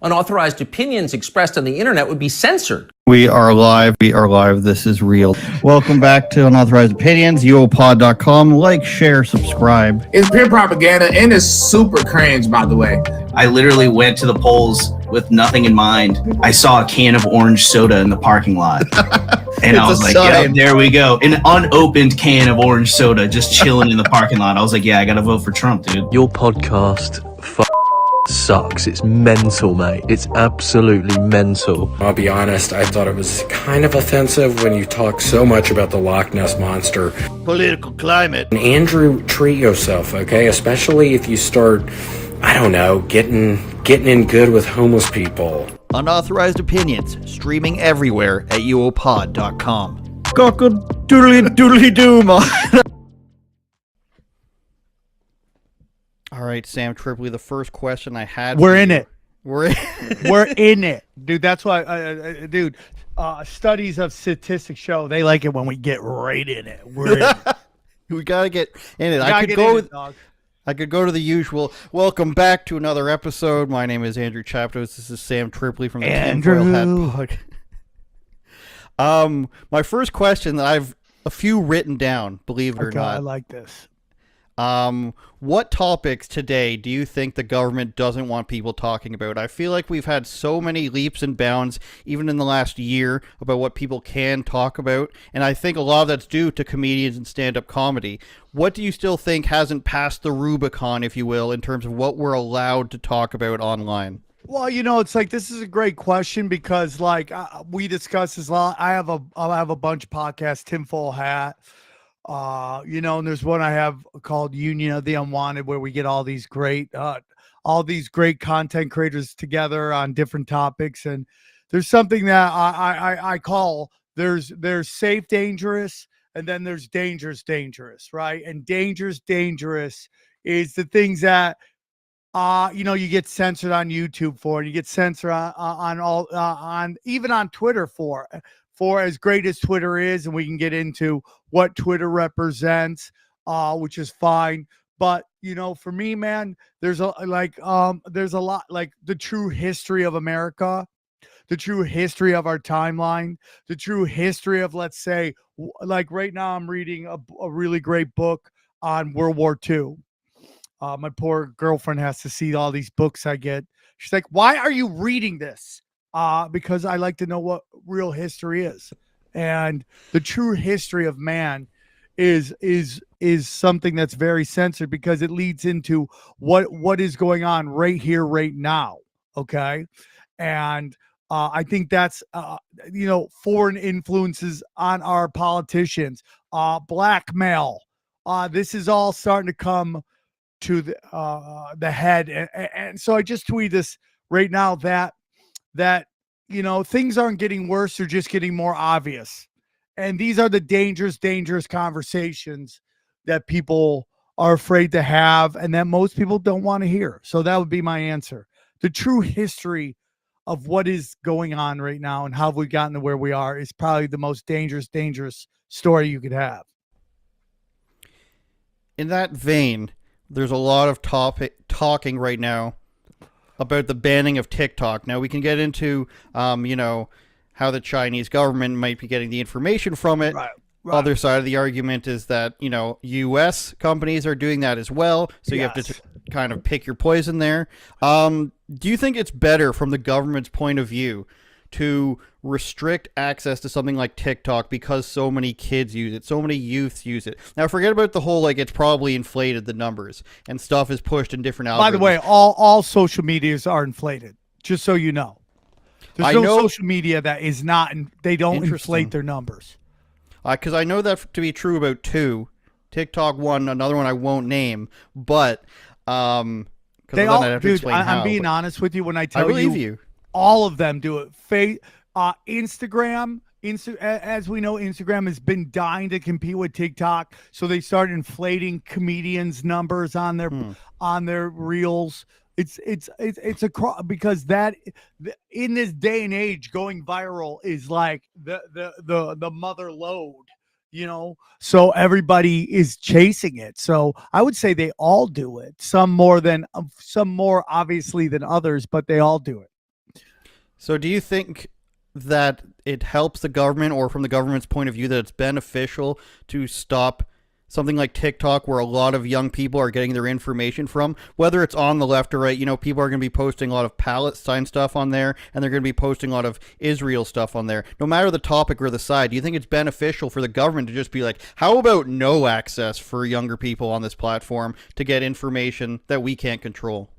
Unauthorized opinions expressed on the internet would be censored. We are live. We are live. This is real. Welcome back to Unauthorized Opinions, UOPod.com. Like, share, subscribe. It's pure propaganda and it's super cringe, by the way. I literally went to the polls with nothing in mind. I saw a can of orange soda in the parking lot. And I was like, yeah, there we go. An unopened can of orange soda just chilling in the parking lot. I was like, yeah, I got to vote for Trump, dude. Your podcast sucks. It's mental, mate. It's absolutely mental. I'll be honest, I thought it was kind of offensive when you talk so much about the Loch Ness Monster. Political climate. And Andrew, treat yourself, okay? Especially if you start, I don't know, getting in good with homeless people. Unauthorized Opinions, streaming everywhere at UOPod.com. Cock-a-doodly-doodly-doo, man. All right, Sam Tripoli, the first question I had. We're in it. We're in it. Dude, that's why, studies of statistics show they like it when we get right in it. We're in it. We got to get in it. I could go to the usual. Welcome back to another episode. My name is Andrew Chaptos. This is Sam Tripoli from the Tinfoil Hat Podcast. My first question, that I've a few written down, believe it or not. I like this. What topics today do you think the government doesn't want people talking about? I feel like we've had so many leaps and bounds, even in the last year, about what people can talk about, and I think a lot of that's due to comedians and stand-up comedy. What do you still think hasn't passed the Rubicon, if you will, in terms of what we're allowed to talk about online? Well, it's like, this is a great question because, like, we discuss this a lot. I'll have a bunch of podcasts, Tinfoil Hat. And there's one I have called Union of the Unwanted, where we get all these great content creators together on different topics. And there's something that I call there's safe, dangerous, and then there's dangerous, right? And dangerous is the things that you get censored on YouTube for, and you get censored on even on Twitter for as great as Twitter is, and we can get into what Twitter represents, which is fine. But for me, man, there's a lot, like the true history of America, the true history of our timeline, the true history of, let's say, like right now I'm reading a really great book on World War II. My poor girlfriend has to see all these books I get. She's like, "Why are you reading this?" Because I like to know what real history is, and the true history of man is something that's very censored because it leads into what is going on right here, right now. Okay, and I think that's foreign influences on our politicians, blackmail. This is all starting to come to the head, and so I just tweeted this right now that things aren't getting worse, they're just getting more obvious. And these are the dangerous conversations that people are afraid to have and that most people don't want to hear. So that would be my answer. The true history of what is going on right now and how have we gotten to where we are is probably the most dangerous story you could have. In that vein, there's a lot of talking right now about the banning of TikTok. Now, we can get into, how the Chinese government might be getting the information from it. Right. Other side of the argument is that, U.S. companies are doing that as well. So you have to kind of pick your poison there. Do you think it's better from the government's point of view to restrict access to something like TikTok because so many kids use it, so many youths use it? Now, forget about the whole, it's probably inflated the numbers and stuff is pushed in different algorithms. By the way, all social medias are inflated, just so you know. There's no social media that is not, they don't inflate their numbers. Because I know that to be true about two. TikTok one, another one I won't name, but they all, dude, I'm being honest with you when I tell you. All of them do it. Instagram, as we know, Instagram has been dying to compete with TikTok, so they started inflating comedians' numbers on their reels. It's because that in this day and age, going viral is like the mother lode, So everybody is chasing it. So I would say they all do it. Some more obviously than others, but they all do it. So do you think that it helps the government, or from the government's point of view, that it's beneficial to stop something like TikTok, where a lot of young people are getting their information from, whether it's on the left or right? You know, people are going to be posting a lot of Palestine stuff on there, and they're going to be posting a lot of Israel stuff on there. No matter the topic or the side, do you think it's beneficial for the government to just be like, how about no access for younger people on this platform to get information that we can't control?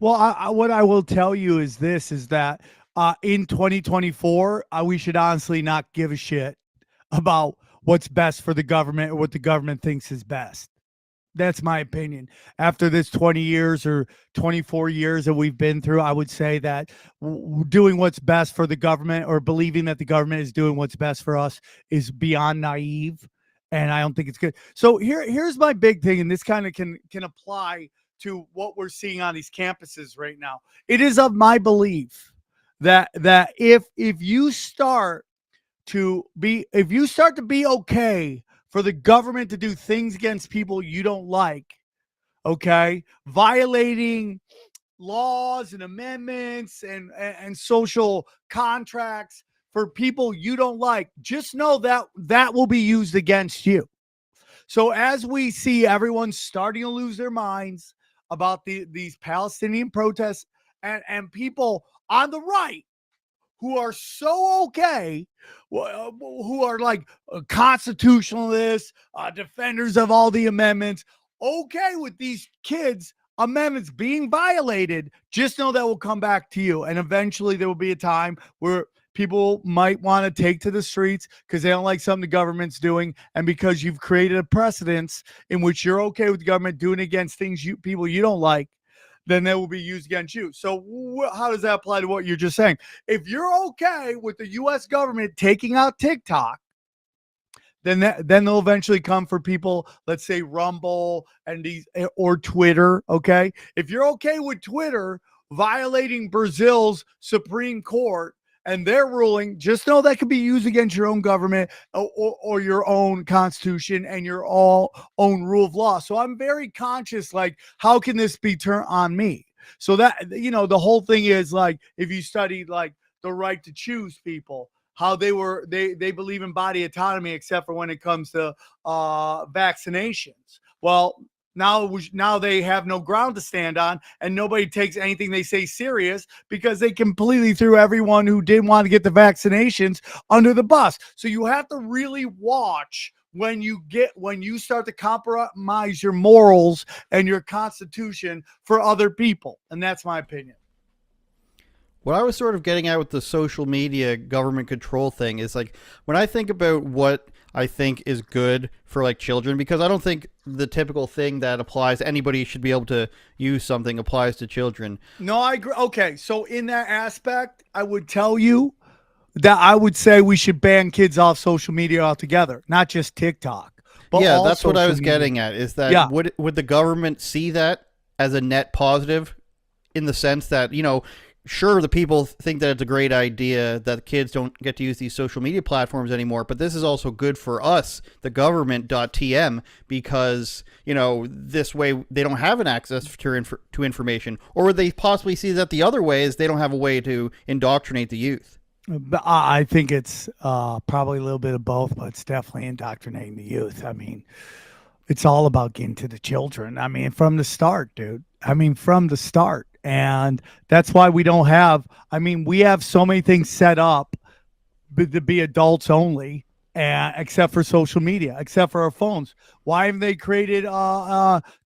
Well, what I will tell you is this, is that in 2024, we should honestly not give a shit about what's best for the government or what the government thinks is best. That's my opinion. After this 20 years or 24 years that we've been through, I would say that doing what's best for the government, or believing that the government is doing what's best for us, is beyond naive. And I don't think it's good. So here's my big thing, and this kind of can apply to what we're seeing on these campuses right now. It is of my belief that if you start to be okay for the government to do things against people you don't like, okay, violating laws and amendments and social contracts for people you don't like, just know that that will be used against you. So as we see everyone starting to lose their minds about these Palestinian protests, and people on the right who are so okay, who are like constitutionalists, defenders of all the amendments, okay with these kids' amendments being violated, just know that will come back to you. And eventually there will be a time where people might want to take to the streets because they don't like something the government's doing, and because you've created a precedence in which you're okay with the government doing against people you don't like, then they will be used against you. So how does that apply to what you're just saying? If you're okay with the U.S. government taking out TikTok, then they'll eventually come for people, let's say Rumble and or Twitter. Okay, if you're okay with Twitter violating Brazil's Supreme Court and their ruling, just know that could be used against your own government, or your own constitution and your own rule of law. So I'm very conscious, like, how can this be turned on me? So that, the whole thing is, like, if you study like the right to choose people, how they believe in body autonomy, except for when it comes to vaccinations. Well, now they have no ground to stand on, and nobody takes anything they say serious because they completely threw everyone who didn't want to get the vaccinations under the bus. So you have to really watch when you start to compromise your morals and your constitution for other people. And that's my opinion. What I was sort of getting at with the social media government control thing is, like, when I think about what I think is good for, like, children, because I don't think the typical thing that applies to anybody should be able to use something applies to children. No, I agree. Okay, so in that aspect, I would tell you that I would say we should ban kids off social media altogether, not just TikTok. But yeah, that's what I was getting at, is that, yeah, would the government see that as a net positive, in the sense that, sure, the people think that it's a great idea that kids don't get to use these social media platforms anymore, but this is also good for us, the government.tm, because, this way they don't have an access to information. Or would they possibly see that the other way is they don't have a way to indoctrinate the youth? I think it's probably a little bit of both, but it's definitely indoctrinating the youth. I mean, it's all about getting to the children. I mean, from the start, dude. From the start. And that's why we don't have, we have so many things set up to be adults only, except for social media, except for our phones. Why haven't they created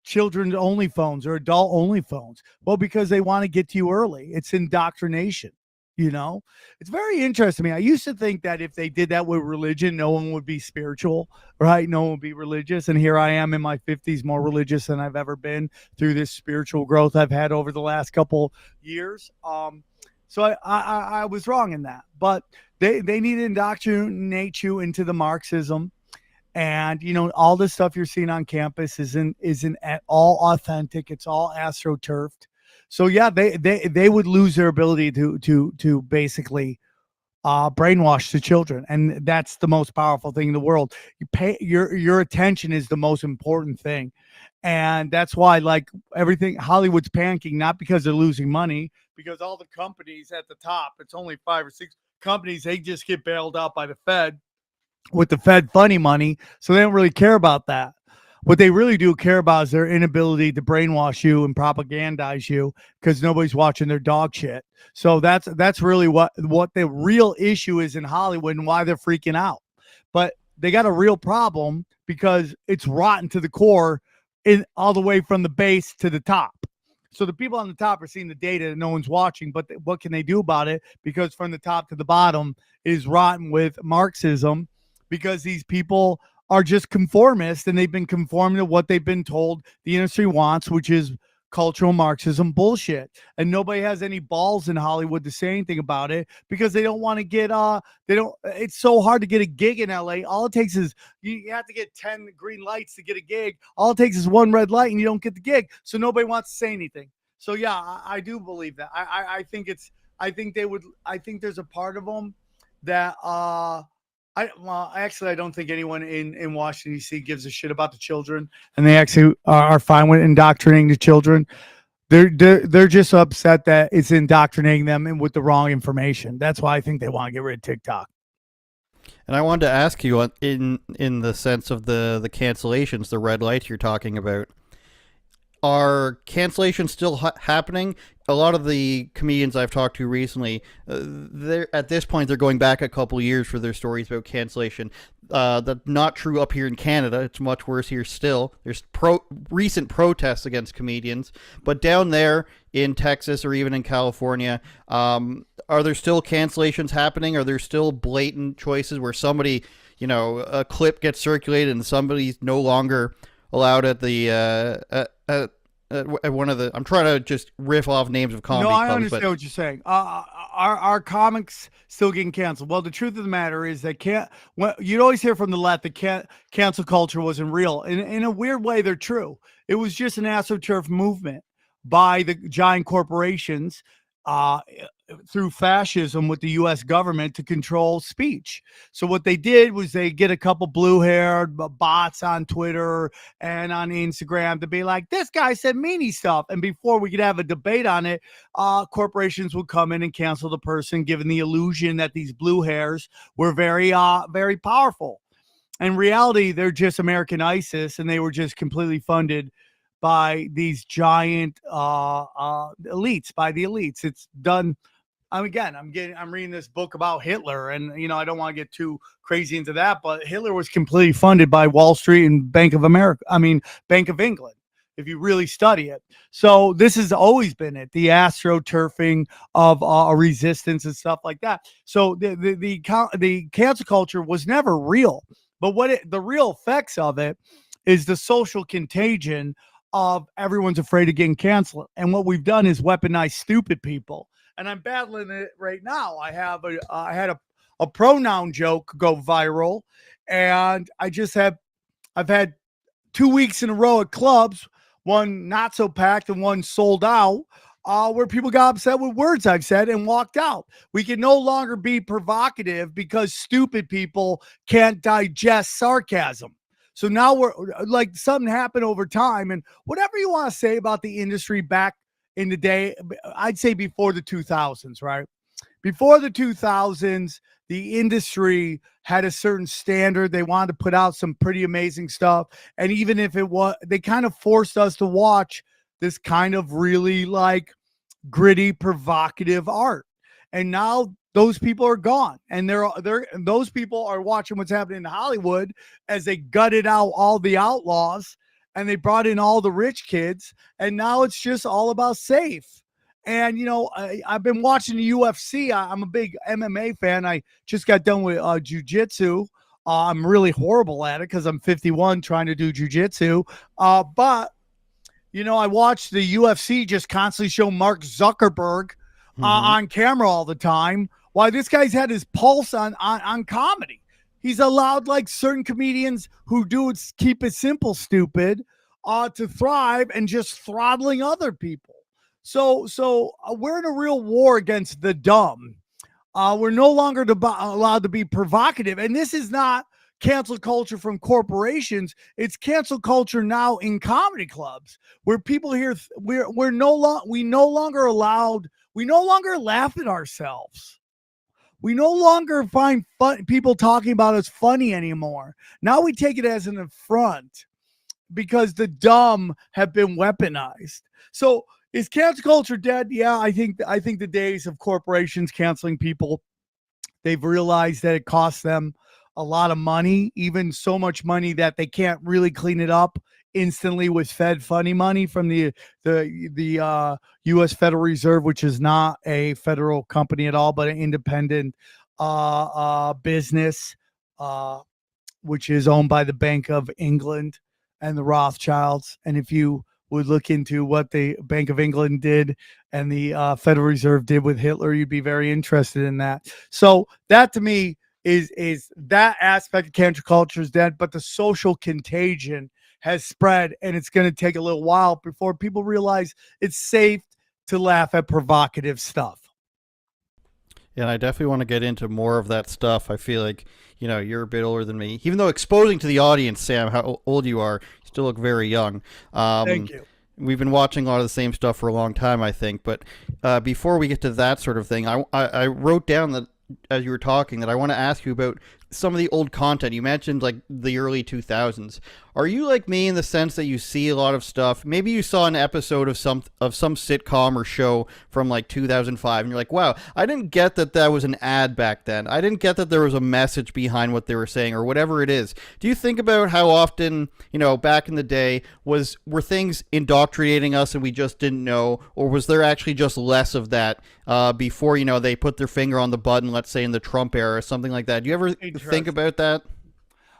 children's only phones or adult only phones? Well, because they want to get to you early. It's indoctrination. It's very interesting to me. I used to think that if they did that with religion, no one would be spiritual, right? No one would be religious. And here I am in my 50s, more religious than I've ever been through this spiritual growth I've had over the last couple years. So I was wrong in that. But they need to indoctrinate you into the Marxism. And, all this stuff you're seeing on campus isn't at all authentic. It's all astroturfed. So yeah, they would lose their ability to basically brainwash the children, and that's the most powerful thing in the world. You pay your attention is the most important thing, and that's why like everything Hollywood's panicking, not because they're losing money, because all the companies at the top, it's only 5 or 6 companies, they just get bailed out by the Fed with the Fed funny money, so they don't really care about that. What they really do care about is their inability to brainwash you and propagandize you because nobody's watching their dog shit. So that's really what the real issue is in Hollywood and why they're freaking out. But they got a real problem because it's rotten to the core, in all the way from the base to the top. So the people on the top are seeing the data that no one's watching, but what can they do about it? Because from the top to the bottom is rotten with Marxism, because these people are just conformists and they've been conforming to what they've been told the industry wants, which is cultural Marxism bullshit. And nobody has any balls in Hollywood to say anything about it because they don't want to get it's so hard to get a gig in LA. All it takes is you have to get 10 green lights to get a gig. All it takes is one red light and you don't get the gig. So nobody wants to say anything. So yeah, I do believe that. I think there's a part of them that I don't think anyone in Washington, D.C. gives a shit about the children, and they actually are fine with indoctrinating the children. They're just upset that it's indoctrinating them and with the wrong information. That's why I think they want to get rid of TikTok. And I wanted to ask you, in the sense of the cancellations, the red lights you're talking about, are cancellations still happening? A lot of the comedians I've talked to recently, they're at this point they're going back a couple years for their stories about cancellation. That's not true up here in Canada. It's much worse here still. There's recent protests against comedians, but down there in Texas or even in California, are there still cancellations happening? Are there still blatant choices where somebody, a clip gets circulated and somebody's no longer allowed at the at one of the, I'm trying to just riff off names of comedy clubs. No, I understand what you're saying. Our comics still getting canceled. Well, the truth of the matter is that you'd always hear from the left that cancel culture wasn't real. In a weird way, they're true. It was just an AstroTurf movement by the giant corporations through fascism with the U.S. government to control speech. So what they did was they get a couple blue-haired bots on Twitter and on Instagram to be like, this guy said meanie stuff. And before we could have a debate on it, corporations would come in and cancel the person, given the illusion that these blue hairs were very, very powerful. In reality, they're just American ISIS, and they were just completely funded by these giant elites, by the elites. It's done. I'm reading this book about Hitler, and I don't want to get too crazy into that, but Hitler was completely funded by Wall Street and Bank of England, if you really study it. So this has always been it, the astroturfing of resistance and stuff like that. So the cancel culture was never real, but the real effects of it is the social contagion of everyone's afraid of getting canceled. And what we've done is weaponize stupid people. And I'm battling it right now. I had a pronoun joke go viral, and I've had 2 weeks in a row at clubs, one not so packed and one sold out, where people got upset with words I've said and walked out. We can no longer be provocative because stupid people can't digest sarcasm. So now we're like, something happened over time, and whatever you want to say about the industry back in the day, I'd say before the 2000s, right? Before the 2000s, the industry had a certain standard. They wanted to put out some pretty amazing stuff. And even if it was, they kind of forced us to watch this kind of really like gritty, provocative art. And now those people are gone, and those people are watching what's happening in Hollywood as they gutted out all the outlaws and they brought in all the rich kids, and now it's just all about safe. And I've been watching the UFC. I'm a big MMA fan. I just got done with jiu-jitsu. I'm really horrible at it because I'm 51 trying to do jiu-jitsu. But I watched the UFC just constantly show Mark Zuckerberg on camera all the time. Why, this guy's had his pulse on comedy. He's allowed like certain comedians who keep it simple, stupid, to thrive and just throttling other people. So we're in a real war against the dumb. We're no longer allowed to be provocative. And this is not cancel culture from corporations. It's cancel culture now in comedy clubs where people here, we no longer allowed, we no longer laugh at ourselves. We no longer find people talking about us funny anymore. Now we take it as an affront because the dumb have been weaponized. So is cancel culture dead? Yeah, I think the days of corporations canceling people, they've realized that it costs them a lot of money, even so much money that they can't really clean it up instantly with Fed funny money from the U.S. Federal Reserve, which is not a federal company at all, but an independent business, which is owned by the Bank of England and the Rothschilds. And if you would look into what the Bank of England did and the Federal Reserve did with Hitler, you'd be very interested in that. So that to me is that aspect of cancel culture is dead, but the social contagion has spread, and it's going to take a little while before people realize it's safe to laugh at provocative stuff. Yeah, and I definitely want to get into more of that stuff. I feel like, you're a bit older than me. Even though exposing to the audience, Sam, how old you are, you still look very young. Thank you. We've been watching a lot of the same stuff for a long time, I think. But before we get to that sort of thing, I wrote down that, as you were talking, that I want to ask you about some of the old content. You mentioned like the early 2000s. Are you like me in the sense that you see a lot of stuff? Maybe you saw an episode of some sitcom or show from like 2005 and you're like, wow, I didn't get that was an ad back then. I didn't get that there was a message behind what they were saying or whatever it is. Do you think about how often, back in the day were things indoctrinating us and we just didn't know, or was there actually just less of that before, they put their finger on the button, let's say in the Trump era or something like that? Do you ever think about that?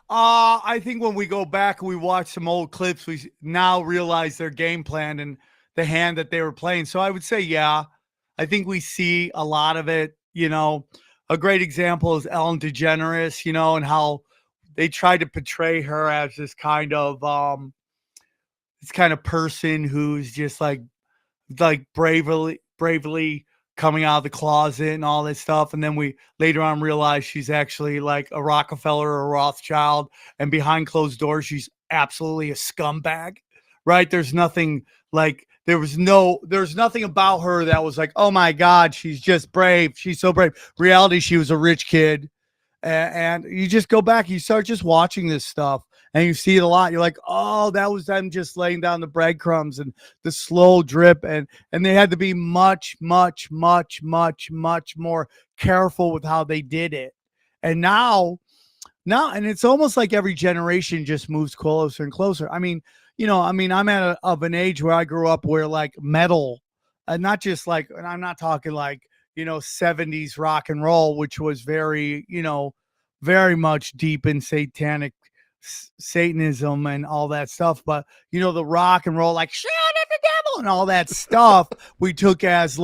I think when we go back and we watch some old clips, we now realize their game plan and the hand that they were playing. So I would say, yeah, I think we see a lot of it. A great example is Ellen DeGeneres, and how they tried to portray her as this kind of person who's just like bravely coming out of the closet and all this stuff. And then we later on realize she's actually like a Rockefeller or a Rothschild. And behind closed doors, she's absolutely a scumbag, right? There's nothing about her that was like, oh my God, she's just brave. She's so brave. Reality, she was a rich kid. And you just go back, you start just watching this stuff and you see it a lot. You're like, oh, that was them just laying down the breadcrumbs and the slow drip. And they had to be much, much, much, much, much more careful with how they did it. And now, and it's almost like every generation just moves closer and closer. I'm of an age where I grew up where like metal, not just like, and I'm not talking like, 70s rock and roll, which was very, very much deep in satanic Satanism and all that stuff. But, the rock and roll, like shout at the devil and all that stuff we took as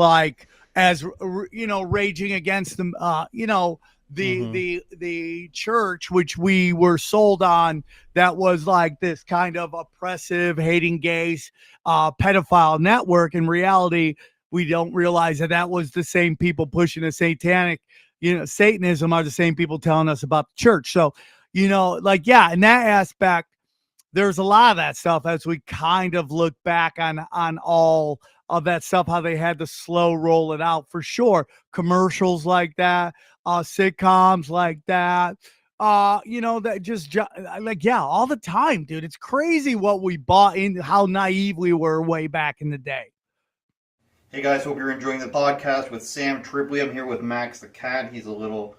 raging against them, the church, which we were sold on, that was like this kind of oppressive, hating gays, pedophile network. In reality, we don't realize that was the same people pushing the satanic, Satanism are the same people telling us about the church. So, in that aspect, there's a lot of that stuff as we kind of look back on all of that stuff, how they had to slow roll it out for sure. Commercials like that, sitcoms like that, that just all the time, dude. It's crazy what we bought in, how naive we were way back in the day. Hey guys, hope you're enjoying the podcast with Sam Tripoli. I'm here with Max the Cat. He's a little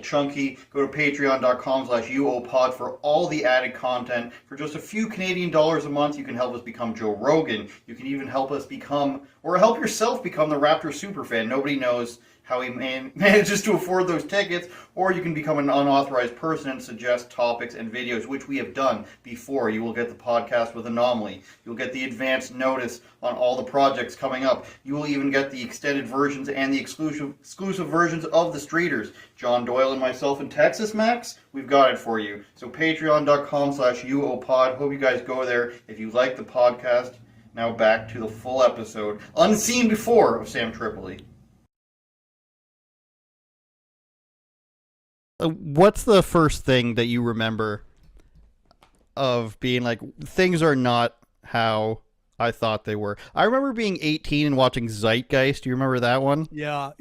chunky. Go to patreon.com/UOPod for all the added content. For just a few Canadian dollars a month, you can help us become Joe Rogan. You can even help us help yourself become the Raptor superfan. Nobody knows how he manages to afford those tickets, or you can become an unauthorized person and suggest topics and videos, which we have done before. You will get the podcast with Anomaly. You'll get the advance notice on all the projects coming up. You will even get the extended versions and the exclusive versions of the Streeters. John Doyle and myself in Texas, Max, we've got it for you. So patreon.com/UOPod. Hope you guys go there if you like the podcast. Now back to the full episode, unseen before, of Sam Tripoli. what's the first thing that you remember of being like, things are not how I thought they were? I remember being 18 and watching Zeitgeist. Do you remember that one? Yeah.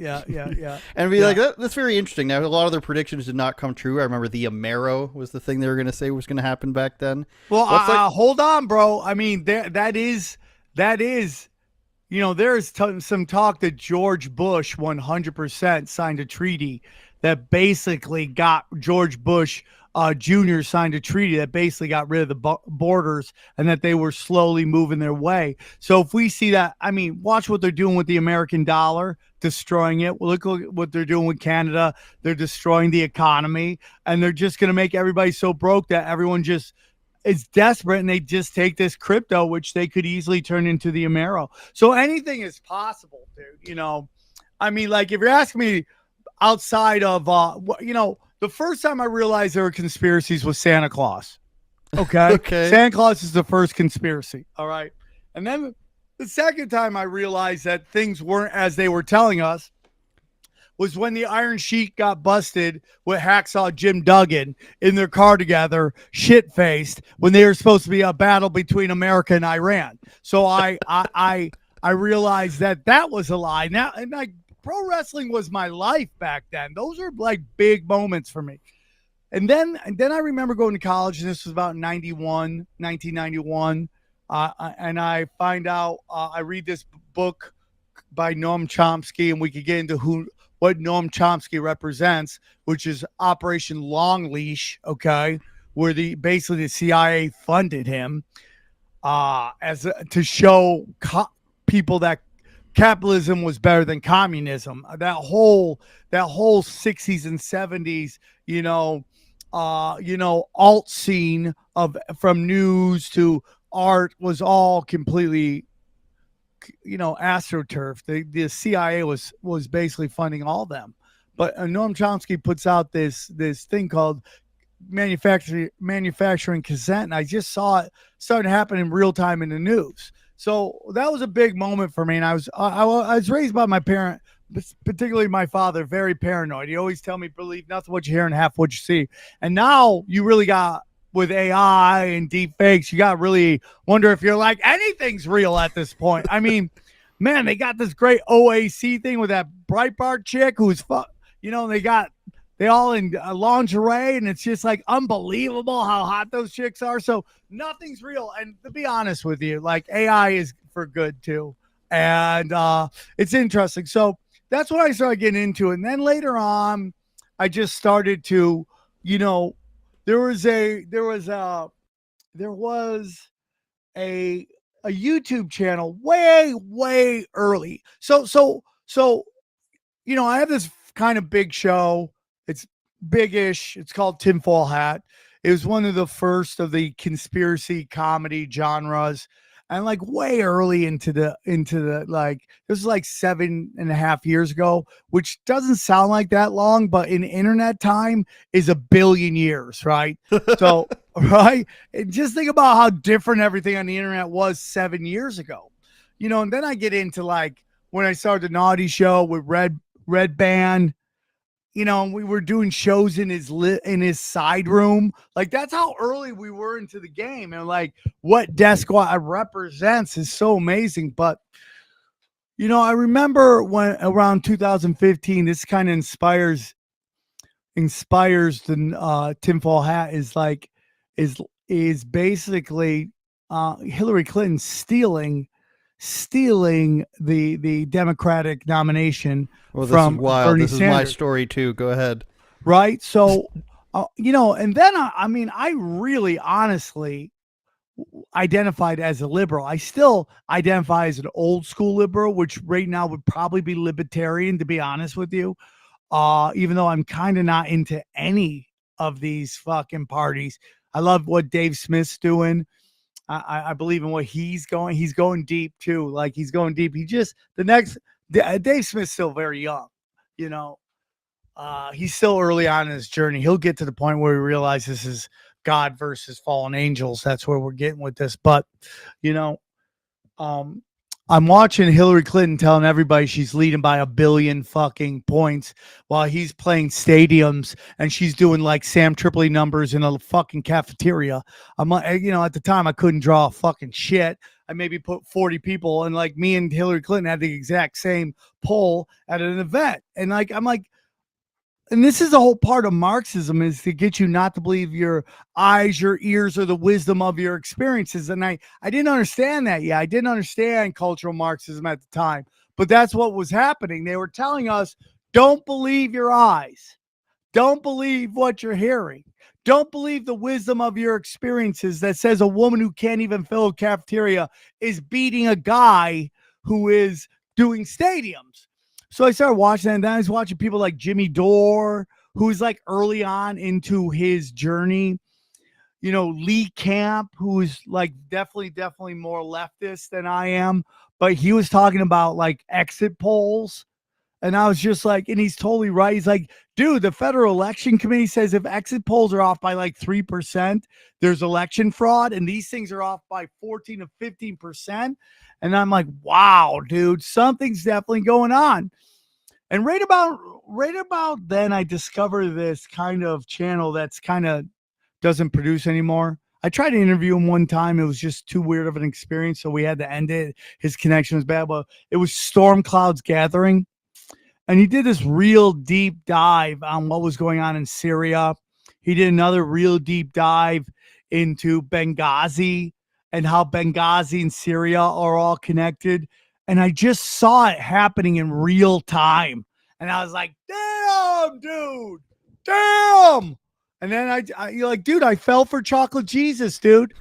And be like, that's very interesting. Now, a lot of their predictions did not come true. I remember the Amero was the thing they were going to say was going to happen back then. Well, hold on, bro. I mean, that is, there's some talk that George Bush 100% signed a treaty that basically got George Bush Jr. signed a treaty that basically got rid of the borders, and that they were slowly moving their way. So if we see that, I mean, watch what they're doing with the American dollar, destroying it. Look what they're doing with Canada. They're destroying the economy, and they're just going to make everybody so broke that everyone just is desperate, and they just take this crypto, which they could easily turn into the Amero. So anything is possible, dude. I mean, like, if you're asking me outside of, the first time I realized there were conspiracies was Santa Claus. Okay. Santa Claus is the first conspiracy. All right. And then the second time I realized that things weren't as they were telling us was when the Iron Sheik got busted with Hacksaw Jim Duggan in their car together, shit-faced, when they were supposed to be a battle between America and Iran. So I realized that was a lie. Now, and pro wrestling was my life back then. Those are like big moments for me. And then I remember going to college, and this was about 1991. And I find out, I read this book by Noam Chomsky, and we could get into what Noam Chomsky represents, which is Operation Long Leash, okay, where basically the CIA funded him to show people that capitalism was better than communism. That whole 60s and 70s, alt scene from news to art was all completely, astroturf. The CIA was basically funding all of them. But Noam Chomsky puts out this thing called manufacturing consent, and I just saw it starting to happen in real time in the news. So that was a big moment for me. And I was raised by my parent, particularly my father, very paranoid. He always tell me, believe nothing what you hear and half what you see. And now you really got, with AI and deep fakes, you got to really wonder if you're like, anything's real at this point. I mean, man, they got this great OAC thing with that Breitbart chick who's, they all in lingerie, and it's just like unbelievable how hot those chicks are. So nothing's real. And to be honest with you, like, AI is for good too. And it's interesting. So that's when I started getting into it. And then later on, I just started to, there was a YouTube channel way early. So I have this kind of big show. It's big-ish. It's called Tinfoil Hat. It was one of the first of the conspiracy comedy genres, and like way early into the like, this was like 7.5 years ago, which doesn't sound like that long, but in internet time is a billion years, right? So, right? And just think about how different everything on the internet was 7 years ago, and then I get into like when I started the Naughty Show with Red Band. We were doing shows in his side room. Like, that's how early we were into the game. And like what Death Squad represents is so amazing. But, I remember when around 2015, this kind of inspires the Tinfoil Hat is basically Hillary Clinton stealing the Democratic nomination from Bernie This is Sanders. my story too. Go ahead. Right. So, and then I really honestly identified as a liberal. I still identify as an old school liberal, which right now would probably be libertarian, to be honest with you. Even though I'm kind of not into any of these fucking parties. I love what Dave Smith's doing. I believe in what he's going. He's going deep too. Like, he's going deep. Dave Smith's still very young, he's still early on in his journey. He'll get to the point where he realizes this is God versus fallen angels. That's where we're getting with this. But, I'm watching Hillary Clinton telling everybody she's leading by 1 billion fucking points while he's playing stadiums and she's doing like Sam Tripoli numbers in a fucking cafeteria. I'm like, you know, at the time I couldn't draw a fucking shit. I maybe put 40 people, and like me and Hillary Clinton had the exact same poll at an event. And like, I'm like, and this is the whole part of Marxism, is to get you not to believe your eyes, your ears, or the wisdom of your experiences. And I didn't understand that yet. I didn't understand cultural Marxism at the time, but that's what was happening. They were telling us, don't believe your eyes. Don't believe what you're hearing. Don't believe the wisdom of your experiences that says a woman who can't even fill a cafeteria is beating a guy who is doing stadiums. So I started watching that, and then I was watching people like Jimmy Dore, who's like early on into his journey. You know, Lee Camp, who's like definitely more leftist than I am, but he was talking about like exit polls. And I was just like, and he's totally right. He's like, dude, the Federal Election Committee says if exit polls are off by like 3%, there's election fraud. And these things are off by 14 to 15%. And I'm like, wow, dude, something's definitely going on. And right about then, I discovered this kind of channel that's kind of doesn't produce anymore. I tried to interview him one time. It was just too weird of an experience, so we had to end it. His connection was bad, but it was Storm Clouds Gathering. And he did this real deep dive on what was going on in Syria. He did another real deep dive into Benghazi and how Benghazi and Syria are all connected. And I just saw it happening in real time. And I was like, damn, dude, damn. And then you're like, dude, I fell for chocolate Jesus, dude.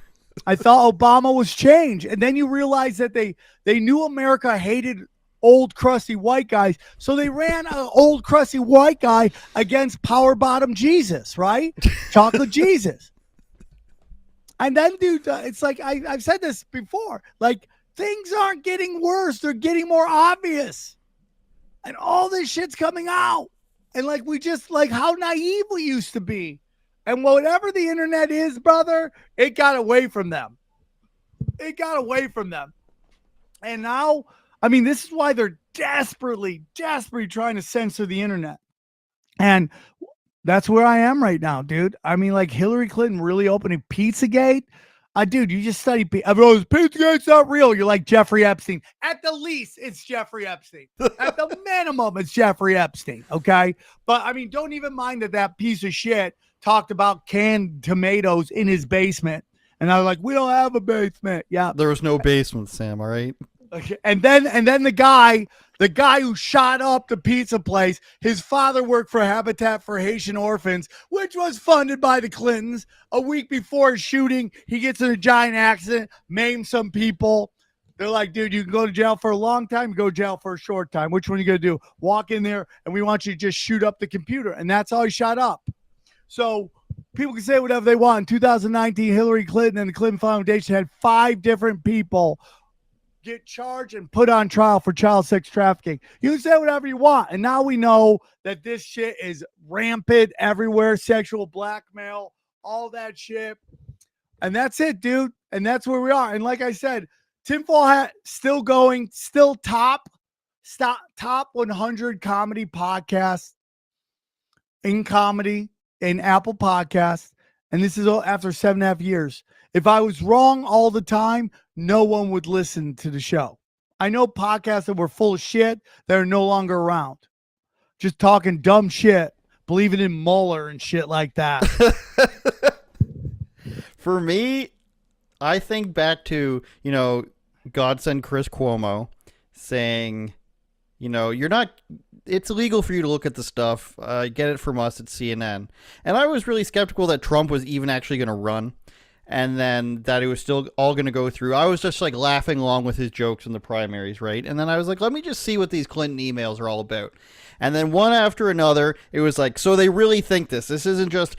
I thought Obama was changed. And then you realize that they knew America hated old crusty white guys. So they ran an old crusty white guy against power bottom Jesus, right? Chocolate Jesus. And then, dude, it's like, I've said this before, like, things aren't getting worse. They're getting more obvious. And all this shit's coming out. And like, we just like how naive we used to be. And whatever the internet is, brother, it got away from them. It got away from them. And now, I mean, this is why they're desperately trying to censor the internet. And that's where I am right now, dude. I mean, like Hillary Clinton really opening Pizzagate. Dude, you just study everyone's Pizzagate's not real. You're like Jeffrey Epstein. At the least, it's Jeffrey Epstein. At the minimum, it's Jeffrey Epstein. Okay. But I mean, don't even mind that piece of shit talked about canned tomatoes in his basement. And I was like, we don't have a basement. Yeah. There was no basement, Sam. All right. Okay. And then the guy who shot up the pizza place, his father worked for Habitat for Haitian Orphans, which was funded by the Clintons. A week before his shooting, he gets in a giant accident, maims some people. They're like, dude, you can go to jail for a long time, go to jail for a short time. Which one are you going to do? Walk in there and we want you to just shoot up the computer. And that's how he shot up. So people can say whatever they want. In 2019, Hillary Clinton and the Clinton Foundation had 5 different people get charged and put on trial for child sex trafficking. You can say whatever you want. And now we know that this shit is rampant everywhere. Sexual blackmail, all that shit. And that's it, dude. And that's where we are. And like I said, Tinfoil Hat still going, still top 100 comedy podcasts in comedy in Apple Podcasts. And this is after 7.5 years. If I was wrong all the time, no one would listen to the show. I know podcasts that were full of shit that are no longer around. Just talking dumb shit, believing in Mueller and shit like that. For me, I think back to, Godsend Chris Cuomo saying, it's illegal for you to look at the stuff. Get it from us at CNN. And I was really skeptical that Trump was even actually going to run. And then that it was still all going to go through. I was just like laughing along with his jokes in the primaries, right? And then I was like, let me just see what these Clinton emails are all about. And then one after another, it was like, so they really think this. This isn't just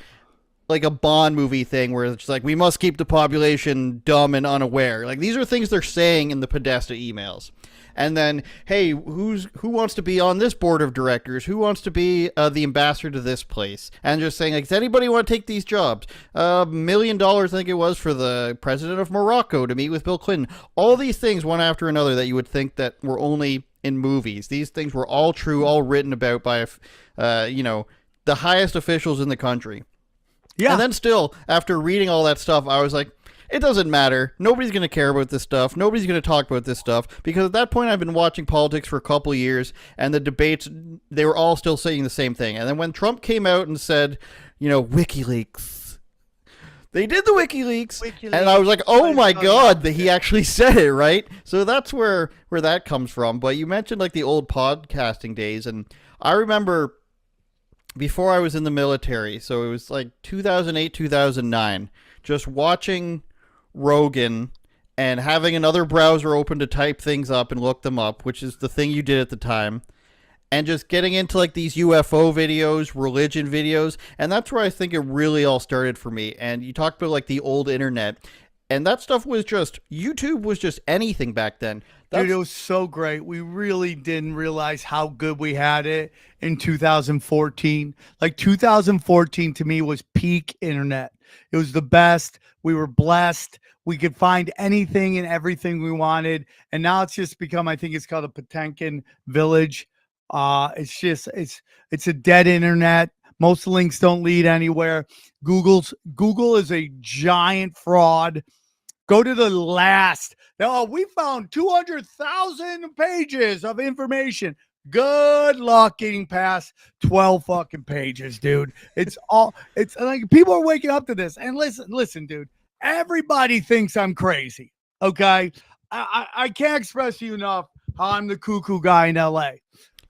like a Bond movie thing where it's like, we must keep the population dumb and unaware. Like, these are things they're saying in the Podesta emails. And then, hey, who wants to be on this board of directors? Who wants to be the ambassador to this place? And just saying, like, does anybody want to take these jobs? $1 million, I think it was, for the president of Morocco to meet with Bill Clinton. All these things, one after another, that you would think that were only in movies. These things were all true, all written about by, the highest officials in the country. Yeah. And then still, after reading all that stuff, I was like, it doesn't matter. Nobody's going to care about this stuff. Nobody's going to talk about this stuff. Because at that point, I've been watching politics for a couple of years, and the debates, they were all still saying the same thing. And then when Trump came out and said, WikiLeaks, they did the WikiLeaks. And I was like, oh my God, that he actually said it, right? So that's where that comes from. But you mentioned like the old podcasting days, and I remember before I was in the military, so it was like 2008, 2009, just watching Rogan and having another browser open to type things up and look them up, which is the thing you did at the time, and just getting into like these UFO videos, religion videos, and that's where I think it really all started for me. And you talked about like the old internet, and that stuff was just, YouTube was just anything back then. Dude, it was so great. We really didn't realize how good we had it in 2014. Like 2014 to me was peak internet. It was the best. We were blessed. We could find anything and everything we wanted. And now it's just become, I think it's called a Potemkin village. It's a dead internet. Most links don't lead anywhere. Google is a giant fraud. Go to the last. Oh, we found 200,000 pages of information. Good luck getting past 12 fucking pages, dude. It's like people are waking up to this. And listen, dude. Everybody thinks I'm crazy. Okay. I can't express to you enough how I'm the cuckoo guy in LA.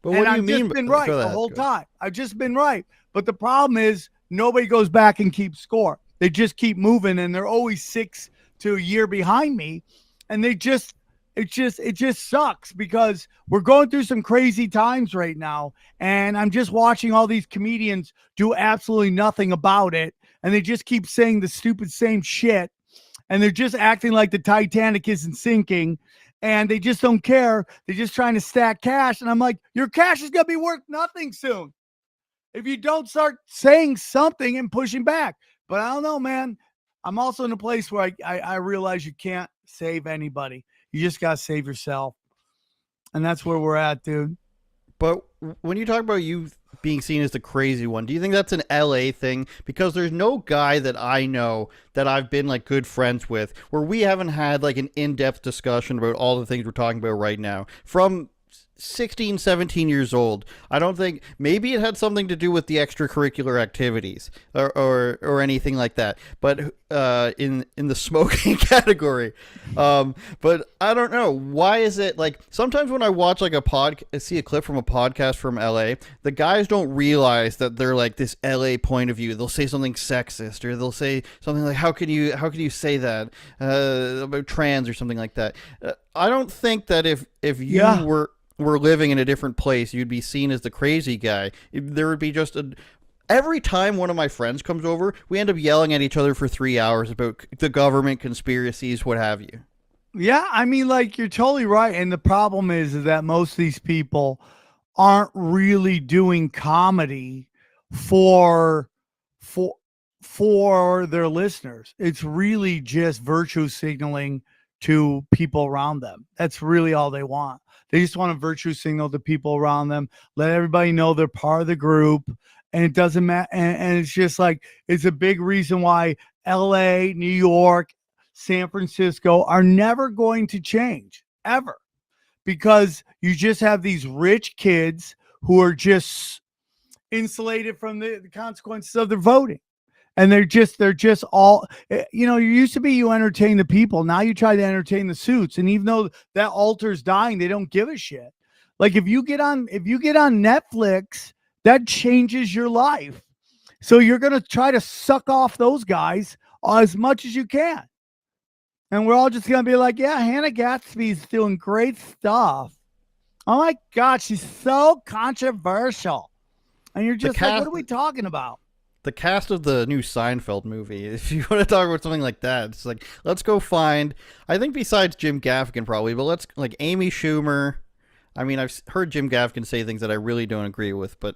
But what do you mean? I've just been right the whole time. I've just been right. But the problem is nobody goes back and keeps score. They just keep moving, and they're always 6 to a year behind me. And it just sucks because we're going through some crazy times right now. And I'm just watching all these comedians do absolutely nothing about it. And they just keep saying the stupid same shit. And they're just acting like the Titanic isn't sinking. And they just don't care. They're just trying to stack cash. And I'm like, your cash is going to be worth nothing soon if you don't start saying something and pushing back. But I don't know, man. I'm also in a place where I realize you can't save anybody. You just got to save yourself. And that's where we're at, dude. But when you talk about you being seen as the crazy one, do you think that's an LA thing? Because there's no guy that I know that I've been like good friends with where we haven't had like an in-depth discussion about all the things we're talking about right now. From 16, 17 years old. I don't think, maybe it had something to do with the extracurricular activities or anything like that. But in the smoking category. But I don't know. Why is it like sometimes when I watch like see a clip from a podcast from LA, the guys don't realize that they're like this LA point of view. They'll say something sexist, or they'll say something like, how can you say that about trans or something like that? I don't think that if you were living in a different place, you'd be seen as the crazy guy. There would be just every time one of my friends comes over, we end up yelling at each other for 3 hours about the government, conspiracies, what have you. Yeah, I mean, like, you're totally right. And the problem is that most of these people aren't really doing comedy for their listeners. It's really just virtue signaling to people around them. That's really all they want. They just want to virtue signal to people around them, let everybody know they're part of the group, and it doesn't matter. And it's just like, it's a big reason why LA, New York, San Francisco are never going to change, ever. Because you just have these rich kids who are just insulated from the consequences of their voting. And they're just all, you know, you used to be, you entertain the people. Now you try to entertain the suits. And even though that altar's dying, they don't give a shit. Like if you get on Netflix, that changes your life. So you're going to try to suck off those guys as much as you can. And we're all just going to be like, yeah, Hannah Gatsby's doing great stuff. Oh my God, she's so controversial. And you're just like, what are we talking about? the cast of the new Seinfeld movie. If you want to talk about something like that, it's like, let's go find, I think besides Jim Gaffigan probably, but let's, like, Amy Schumer. I mean, I've heard Jim Gaffigan say things that I really don't agree with, but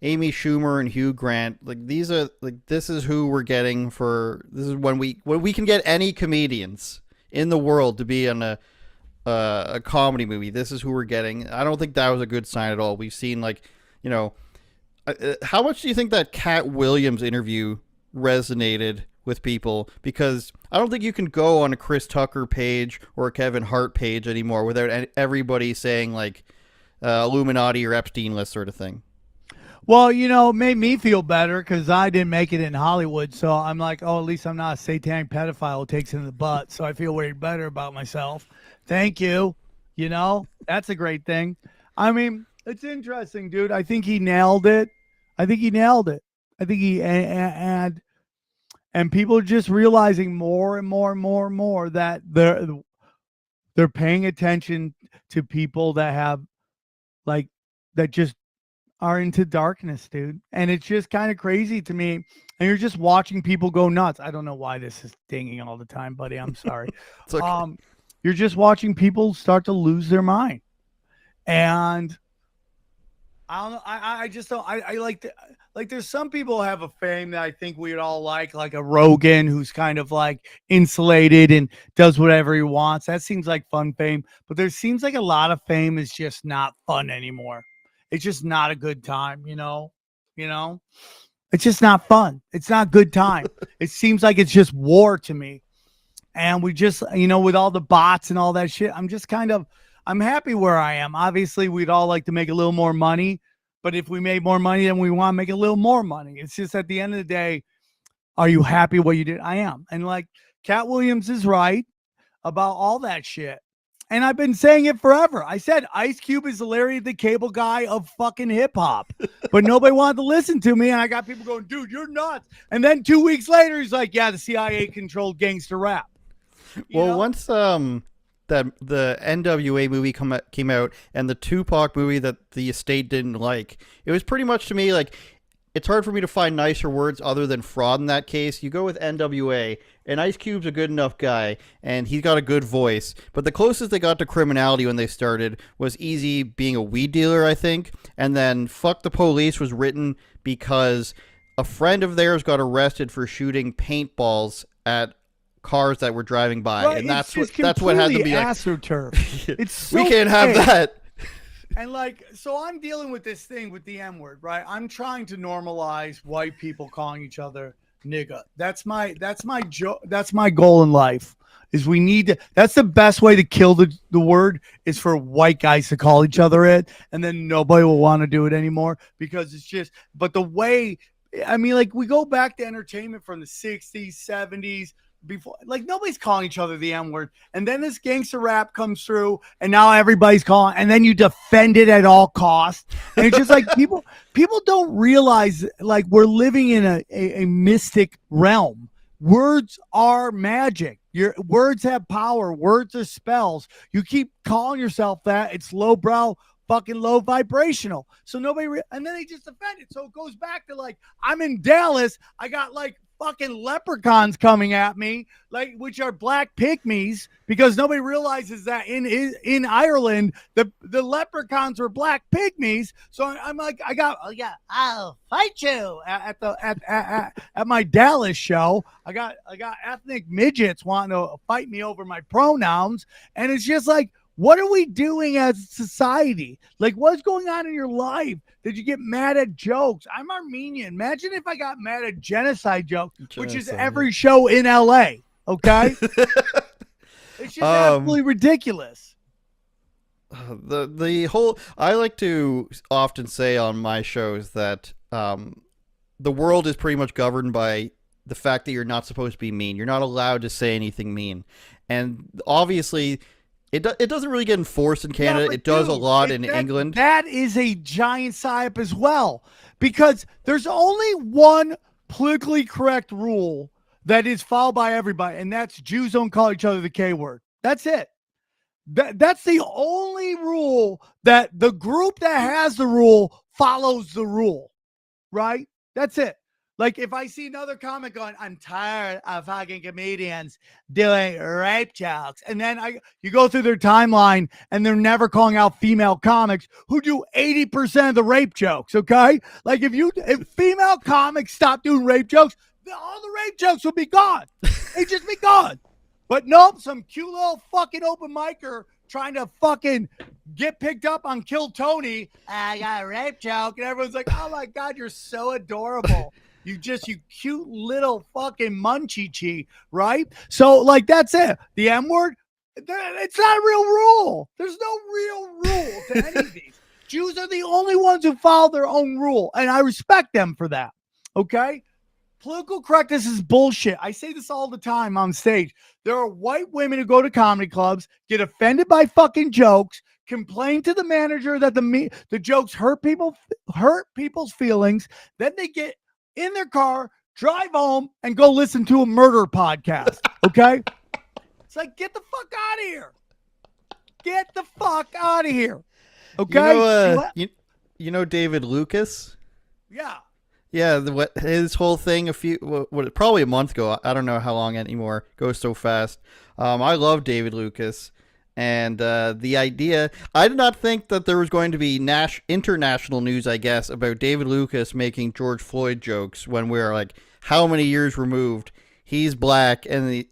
Amy Schumer and Hugh Grant, like, these are, like, this is who we're getting for, this is when we can get any comedians in the world to be on a comedy movie. This is who we're getting. I don't think that was a good sign at all. We've seen, like, you know, how much do you think that Katt Williams interview resonated with people? Because I don't think you can go on a Chris Tucker page or a Kevin Hart page anymore without everybody saying, like, Illuminati or Epstein list sort of thing. Well, you know, it made me feel better because I didn't make it in Hollywood. So I'm like, oh, at least I'm not a satanic pedophile who takes it in the butt. So I feel way better about myself. Thank you. You know, that's a great thing. I mean, it's interesting, dude. I think he nailed it. I think he and people are just realizing more and more and more and more that they're paying attention to people that have, like, that just are into darkness, dude. And it's just kind of crazy to me. And you're just watching people go nuts. I don't know why this is dinging all the time, buddy. I'm sorry. It's okay. You're just watching people start to lose their mind. And I don't know. I just don't. I like there's some people who have a fame that I think we'd all like a Rogan, who's kind of like insulated and does whatever he wants. That seems like fun fame. But there seems like a lot of fame is just not fun anymore. It's just not a good time, you know? It's just not fun. It's not good time. It seems like it's just war to me. And we just, you know, with all the bots and all that shit, I'm happy where I am. Obviously, we'd all like to make a little more money, but if we made more money, then we want to make a little more money. It's just at the end of the day, are you happy what you did? I am. And like Katt Williams is right about all that shit. And I've been saying it forever. I said Ice Cube is the Larry the Cable Guy of fucking hip hop, but nobody wanted to listen to me. And I got people going, dude, you're nuts. And then 2 weeks later, he's like, yeah, the CIA controlled gangster rap. Once that the NWA movie came out and the Tupac movie that the estate didn't like, it was pretty much to me like, it's hard for me to find nicer words other than fraud in that case. You go with NWA, and Ice Cube's a good enough guy, and he's got a good voice. But the closest they got to criminality when they started was Easy being a weed dealer, I think. And then Fuck the Police was written because a friend of theirs got arrested for shooting paintballs at cars that were driving by. Right, and that's what had to be like, AstroTurf. It's so we can't have that. And like, so I'm dealing with this thing with the M word, right? I'm trying to normalize white people calling each other nigga. That's my goal in life. Is we need to. That's the best way to kill the word is for white guys to call each other it, and then nobody will want to do it anymore because it's just. But the way, I mean, like we go back to entertainment from the 60s, 70s. Before, like nobody's calling each other the M word, and then this gangster rap comes through, and now everybody's calling, and then you defend it at all costs. And it's just like people don't realize like we're living in a mystic realm. Words are magic. Your words have power. Words are spells. You keep calling yourself that, it's lowbrow, fucking low vibrational. So and then they just defend it. So it goes back to like I'm in Dallas. I got like fucking leprechauns coming at me, like which are black pygmies, because nobody realizes that in Ireland the leprechauns were black pygmies. So I'm like, I'll fight you at my Dallas show. I got ethnic midgets wanting to fight me over my pronouns, and it's just like, what are we doing as a society? Like, what's going on in your life? Did you get mad at jokes? I'm Armenian. Imagine if I got mad at genocide jokes, which is every show in LA. Okay. It's just absolutely ridiculous. The whole, I like to often say on my shows that the world is pretty much governed by the fact that you're not supposed to be mean. You're not allowed to say anything mean. And obviously, it doesn't really get enforced in Canada. It does a lot in England. That is a giant psyop as well, because there's only one politically correct rule that is followed by everybody, and that's Jews don't call each other the K word. That's it. That's the only rule that the group that has the rule follows the rule, right? That's it. Like if I see another comic going, I'm tired of fucking comedians doing rape jokes. And then you go through their timeline and they're never calling out female comics who do 80% of the rape jokes. Okay. Like if female comics stop doing rape jokes, all the rape jokes would be gone. They'd just be gone. But nope, some cute little fucking open micer trying to fucking get picked up on Kill Tony. I got a rape joke. And everyone's like, oh my God, you're so adorable. You cute little fucking munchie, right? So like, that's it. The M word, it's not a real rule. There's no real rule to any of these. Jews are the only ones who follow their own rule. And I respect them for that. Okay. Political correctness is bullshit. I say this all the time on stage. There are white women who go to comedy clubs, get offended by fucking jokes, complain to the manager that the jokes hurt people's feelings. Then they get in their car, drive home, and go listen to a murder podcast. Okay? It's like, get the fuck out of here. Get the fuck out of here. Okay? You know David Lucas? Yeah. Yeah, his whole thing probably a month ago. I don't know how long anymore. It goes so fast. I love David Lucas, and the idea. I did not think that there was going to be international news, I guess, about David Lucas making George Floyd jokes when we are like how many years removed. He's black, and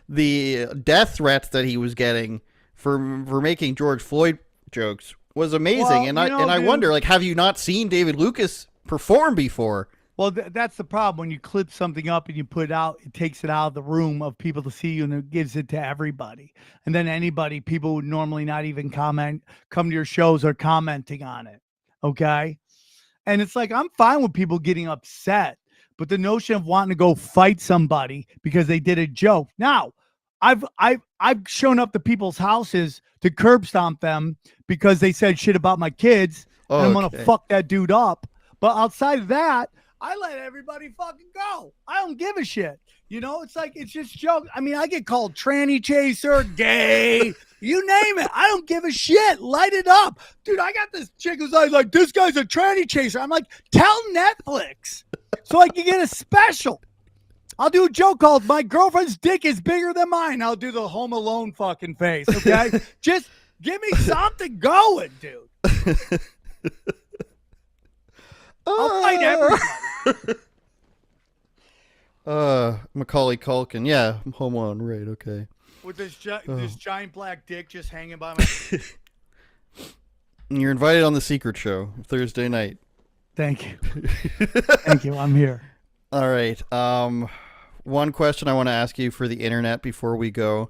the death threats that he was getting for making George Floyd jokes was amazing. Well, I wonder, like, have you not seen David Lucas perform before? Well, that's the problem. When you clip something up and you put it out, it takes it out of the room of people to see you, and it gives it to everybody. And then people would normally not even come to your shows are commenting on it. Okay. And it's like, I'm fine with people getting upset, but the notion of wanting to go fight somebody because they did a joke. Now, I've shown up to people's houses to curb stomp them because they said shit about my kids. And I'm going to fuck that dude up. But outside of that, I let everybody fucking go. I don't give a shit. It's like, it's just jokes. I mean, I get called tranny chaser, gay, you name it. I don't give a shit. Light it up. Dude, I got this chick who's like, this guy's a tranny chaser. I'm like, tell Netflix so I can get a special. I'll do a joke called my girlfriend's dick is bigger than mine. I'll do the Home Alone fucking face, okay? Just give me something going, dude. I'll fight everybody. Macaulay Culkin. Yeah, I'm Home Alone, right, okay. With this giant black dick just hanging by my... You're invited on the Secret Show Thursday night. Thank you. Thank you, I'm here. All right. One question I want to ask you for the internet before we go.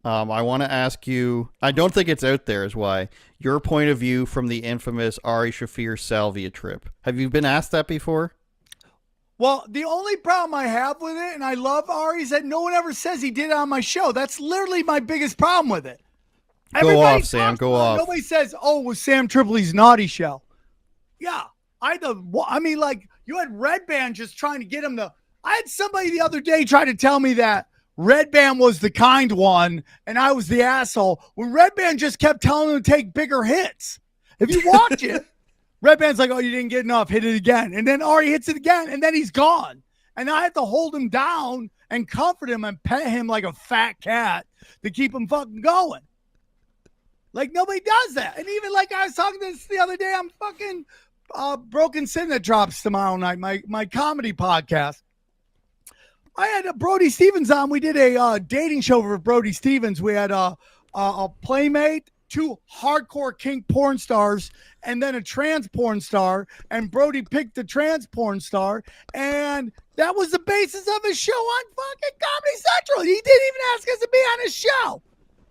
I want to ask you, I don't think it's out there, is why, your point of view from the infamous Ari Shaffir Salvia trip. Have you been asked that before? Well, the only problem I have with it, and I love Ari, is that no one ever says he did it on my show. That's literally my biggest problem with it. Go off, Sam. Go off. Nobody says, oh, it was Sam Tripoli's naughty show. Yeah. Like, you had Red Band just trying to get him to... I had somebody the other day try to tell me that Red Band was the kind one and I was the asshole, when Red Band just kept telling him to take bigger hits. If you watch it, Red Band's like, oh, you didn't get enough, hit it again. And then Ari hits it again, and then he's gone. And I have to hold him down and comfort him and pet him like a fat cat to keep him fucking going. Like, nobody does that. And even like I was talking to this the other day, I'm fucking Broken Sin that drops tomorrow night, my comedy podcast. I had Brody Stevens on. We did a dating show for Brody Stevens. We had a playmate, 2 hardcore kink porn stars, and then a trans porn star. And Brody picked the trans porn star, and that was the basis of his show on fucking Comedy Central. He didn't even ask us to be on his show.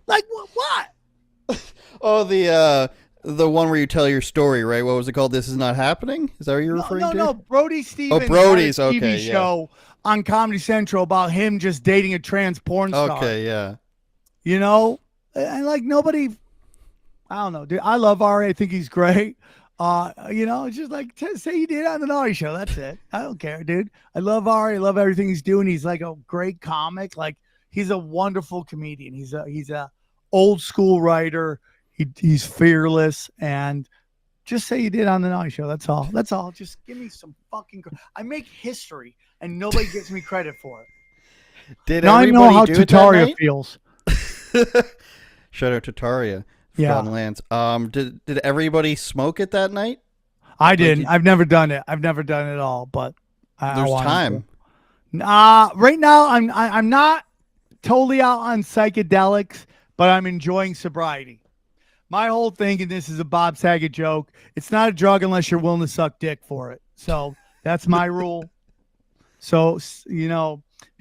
Like, what? Oh, the one where you tell your story, right? What was it called? This Is Not Happening? Is that what you're referring to? No. Brody Stevens. Oh, Brody's had a TV okay. show on Comedy Central about him just dating a trans porn star. Okay, yeah. And like nobody, I don't know, dude. I love Ari. I think he's great. It's just like say you did on the Naughty Show. That's it. I don't care, dude. I love Ari. I love everything he's doing. He's like a great comic. Like he's a wonderful comedian. He's a old school writer. He's fearless, and Just say you did on the Naughty Show. That's all. That's all. Just give me some fucking. I make history, and nobody gives me credit for it. Did now I know everybody how do it that Tataria night? feels. Shout out to Tataria. Yeah. From Lance. Did everybody smoke it that night? I didn't. I've never done it. I've never done it at all. But There's time. Right now, I'm not totally out on psychedelics, but I'm enjoying sobriety. My whole thing, and this is a Bob Saget joke, it's not a drug unless you're willing to suck dick for it. So that's my rule. So,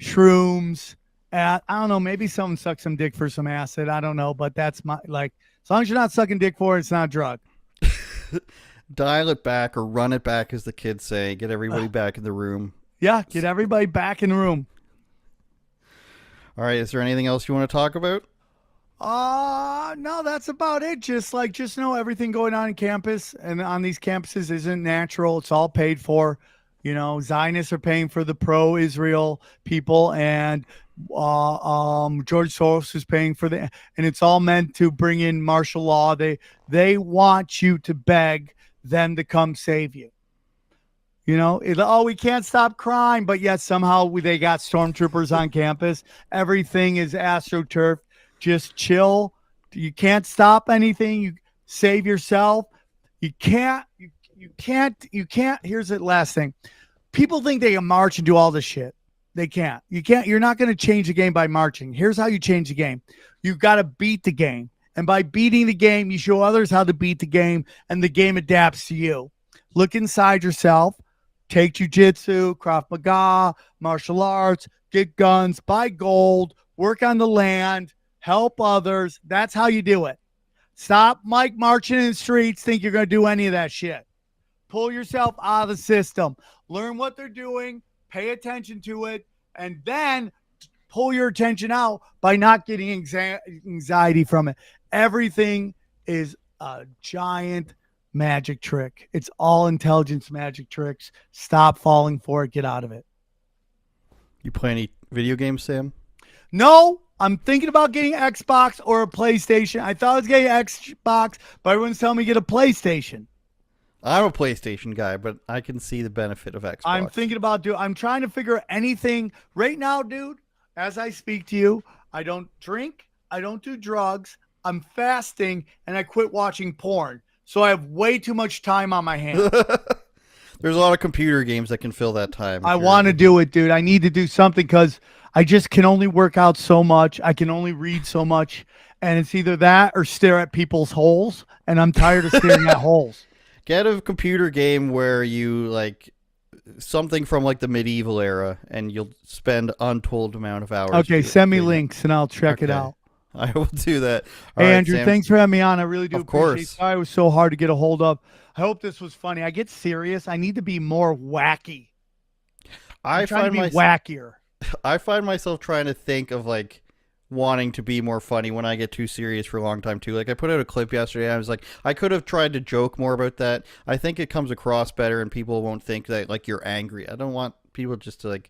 shrooms, I don't know, maybe someone sucks some dick for some acid. I don't know, but that's as long as you're not sucking dick for it, it's not a drug. Dial it back or run it back, as the kids say. Get everybody back in the room. Yeah, get everybody back in the room. All right, is there anything else you want to talk about? No, that's about it. Just know everything going on campus and on these campuses isn't natural. It's all paid for. Zionists are paying for the pro-Israel people, and George Soros is paying for and it's all meant to bring in martial law. They want you to beg them to come save you. We can't stop crime, but yet somehow they got stormtroopers on campus. Everything is AstroTurf. Just chill. You can't stop anything. You save yourself. You can't. Here's the last thing. People think they can march and do all this shit. They can't. You can't. You're not going to change the game by marching. Here's how you change the game. You've got to beat the game. And by beating the game, you show others how to beat the game, and the game adapts to you. Look inside yourself. Take jiu-jitsu, Krav Maga, martial arts, get guns, buy gold, work on the land, help others. That's how you do it. Stop marching in the streets, think you're going to do any of that shit. Pull yourself out of the system. Learn what they're doing, pay attention to it, and then pull your attention out by not getting anxiety from it. Everything is a giant magic trick. It's all intelligence magic tricks. Stop falling for it. Get out of it. You play any video games, Sam? No, I'm thinking about getting Xbox or a PlayStation. I thought I was getting Xbox, but everyone's telling me to get a PlayStation. I'm a PlayStation guy, but I can see the benefit of Xbox. I'm thinking about I'm trying to figure anything right now, dude. As I speak to you, I don't drink. I don't do drugs. I'm fasting, and I quit watching porn. So I have way too much time on my hands. There's a lot of computer games that can fill that time. I want to do it, dude. I need to do something because I just can only work out so much. I can only read so much. And it's either that or stare at people's holes. And I'm tired of staring at holes. Get a computer game where you something from the medieval era, and you'll spend untold amount of hours. Okay, send me links and I'll check it out. I will do that. All right, Andrew, thanks for having me on. I really do appreciate it. Course. Sorry it was so hard to get a hold of. I hope this was funny. I get serious. I need to be more wacky. I'm trying to be wackier. I find myself trying to think of wanting to be more funny when I get too serious for a long time too. I put out a clip yesterday and I was like, I could have tried to joke more about that. I think it comes across better and people won't think that you're angry. I don't want people just to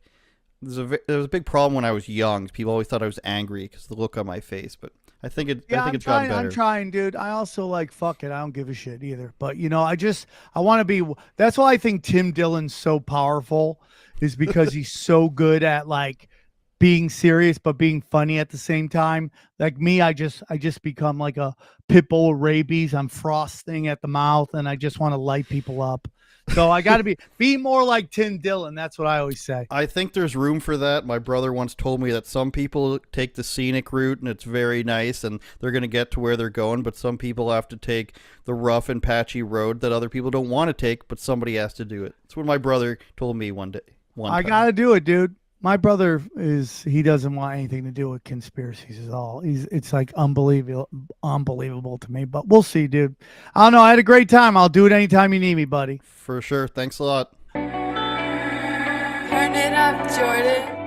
there was a big problem when I was young. People always thought I was angry because the look on my face, but I think it's gotten better. I'm trying, dude. I also fuck it. I don't give a shit either. But I want to be. That's why I think Tim Dillon's so powerful, is because he's so good at being serious but being funny at the same time. Like me, I just become like a pit bull with rabies. I'm frosting at the mouth, and I just want to light people up. So I got to be more like Tim Dillon. That's what I always say. I think there's room for that. My brother once told me that some people take the scenic route and it's very nice and they're going to get to where they're going, but some people have to take the rough and patchy road that other people don't want to take, but somebody has to do it. That's what my brother told me one day. I got to do it, dude. My brother he doesn't want anything to do with conspiracies at all. It's unbelievable to me, but we'll see, dude. I don't know. I had a great time. I'll do it anytime you need me, buddy. For sure. Thanks a lot. Turn it up, Jordan.